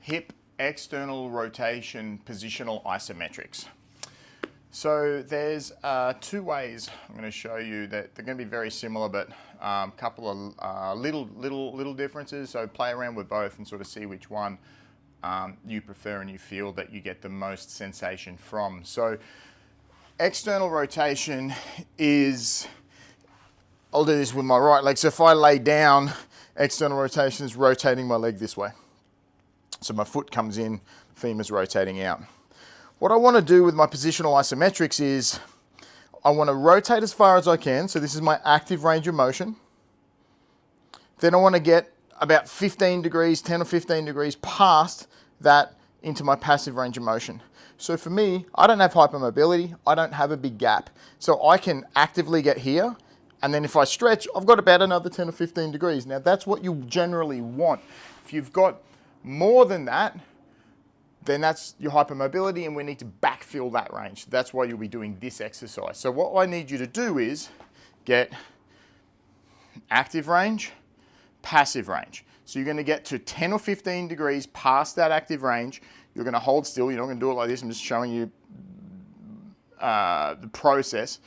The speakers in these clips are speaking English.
hip external rotation positional isometrics. So there's two ways I'm going to show you that they're going to be very similar, but a couple of little differences. So play around with both and sort of see which one you prefer and you feel that you get the most sensation from. So external rotation is, I'll do this with my right leg. So if I lay down, external rotation is rotating my leg this way. So my foot comes in, femur's rotating out. What I want to do with my positional isometrics is I want to rotate as far as I can. So this is my active range of motion. Then I want to get about 15 degrees, 10 or 15 degrees past that into my passive range of motion. So for me, I don't have hypermobility. I don't have a big gap. So I can actively get here. And then if I stretch, I've got about another 10 or 15 degrees. Now that's what you generally want. If you've got more than that, then that's your hypermobility, and we need to backfill that range. That's why you'll be doing this exercise. So what I need you to do is get active range, passive range. So you're going to get to 10 or 15 degrees past that active range. You're going to hold still. You're not going to do it like this. I'm just showing you the process.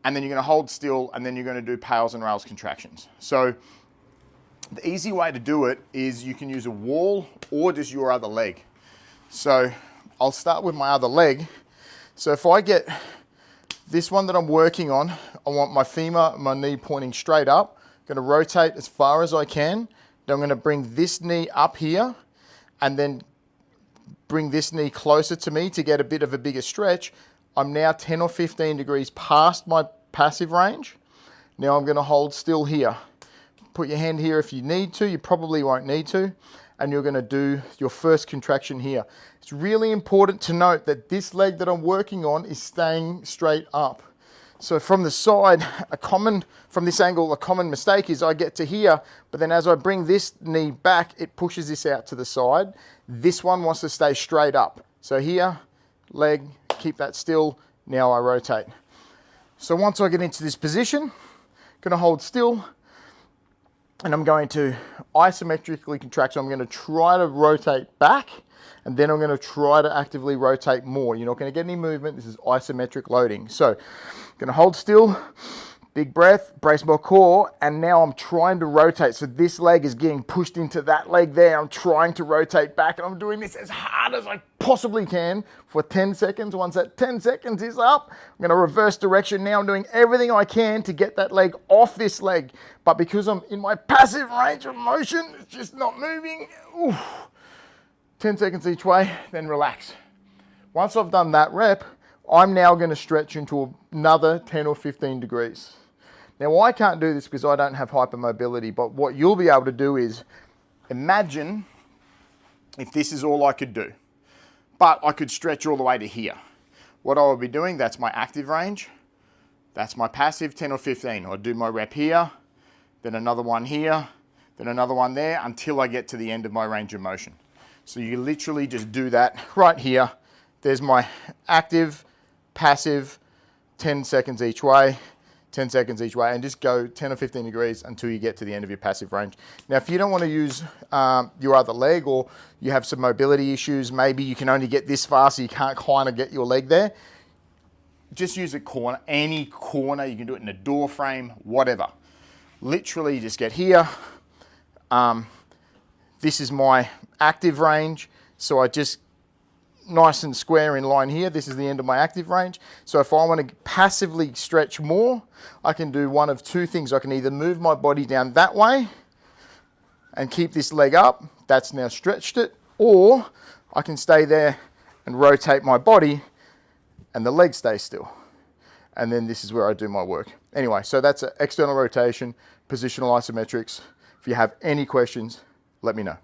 And then you're going to hold still, and then you're going to do pales and rails contractions. So the easy way to do it is you can use a wall or just your other leg. So I'll start with my other leg. So if I get this one that I'm working on, I want my femur, my knee pointing straight up. I'm going to rotate as far as I can. Then I'm going to bring this knee up here and then bring this knee closer to me to get a bit of a bigger stretch. I'm now 10 or 15 degrees past my passive range. Now I'm going to hold still here. Put your hand here if you need to. You probably won't need to. And you're going to do your first contraction here. It's really important to note that this leg that I'm working on is staying straight up. So from the side, from this angle, a common mistake is I get to here, but then as I bring this knee back, it pushes this out to the side. This one wants to stay straight up. So here, leg, keep that still. Now I rotate. So once I get into this position, I'm going to hold still, and I'm going to isometrically contract. So I'm going to try to rotate back, and then I'm going to try to actively rotate more. You're not going to get any movement. This is isometric loading. So I'm going to hold still, big breath, brace my core, and now I'm trying to rotate. So this leg is getting pushed into that leg there. I'm trying to rotate back, and I'm doing this as hard as I possibly can for 10 seconds. Once that 10 seconds is up, I'm going to reverse direction. Now I'm doing everything I can to get that leg off this leg. But because I'm in my passive range of motion, it's just not moving. Oof. 10 seconds each way, then relax. Once I've done that rep, I'm now going to stretch into another 10 or 15 degrees. Now I can't do this because I don't have hypermobility, but what you'll be able to do is imagine if this is all I could do, but I could stretch all the way to here. What I will be doing, that's my active range, that's my passive 10 or 15. I'll do my rep here, then another one here, then another one there until I get to the end of my range of motion. So you literally just do that right here. There's my active, passive, 10 seconds each way, 10 seconds each way, and just go 10 or 15 degrees until you get to the end of your passive range. Now, if you don't want to use your other leg, or you have some mobility issues, maybe you can only get this far so you can't kind of get your leg there, just use a corner, any corner. You can do it in a door frame, whatever. Literally just get here. This is my active range, so I just nice and square in line here. This is the end of my active range. So if I want to passively stretch more, I can do one of two things. I can either move my body down that way and keep this leg up. That's now stretched it. Or I can stay there and rotate my body and the leg stays still. And then this is where I do my work. Anyway, so that's external rotation, positional isometrics. If you have any questions, let me know.